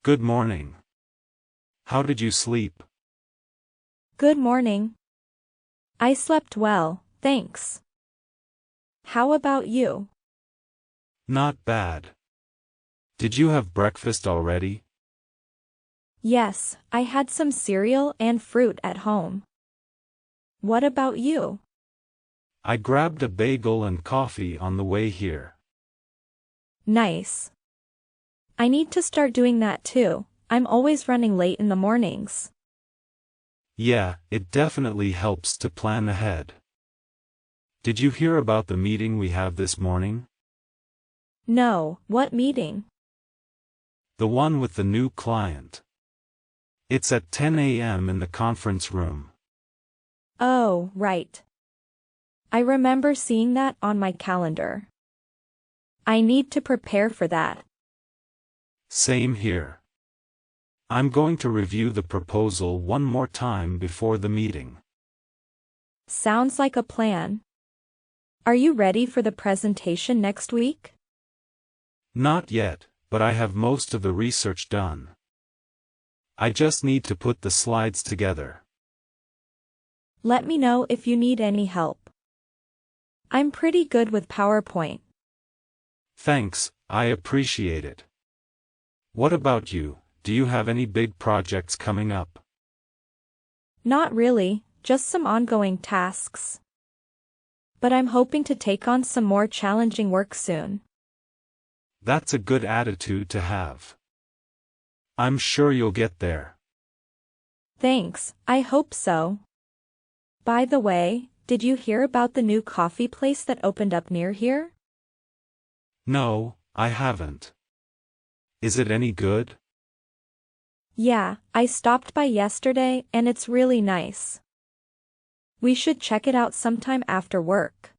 Good morning. How did you sleep? Good morning. I slept well, thanks. How about you? Not bad. Did you have breakfast already? Yes, I had some cereal and fruit at home. What about you? I grabbed a bagel and coffee on the way here. Nice. I need to start doing that too. I'm always running late in the mornings. Yeah, it definitely helps to plan ahead. Did you hear about the meeting we have this morning? No, what meeting? The one with the new client. It's at 10 a.m. in the conference room. Oh, right. I remember seeing that on my calendar. I need to prepare for that. Same here. I'm going to review the proposal one more time before the meeting. Sounds like a plan. Are you ready for the presentation next week? Not yet, but I have most of the research done. I just need to put the slides together. Let me know if you need any help. I'm pretty good with PowerPoint. Thanks, I appreciate it. What about you? Do you have any big projects coming up? Not really, just some ongoing tasks. But I'm hoping to take on some more challenging work soon. That's a good attitude to have. I'm sure you'll get there. Thanks, I hope so. By the way, did you hear about the new coffee place that opened up near here? No, I haven't. Is it any good? Yeah, I stopped by yesterday and it's really nice. We should check it out sometime after work.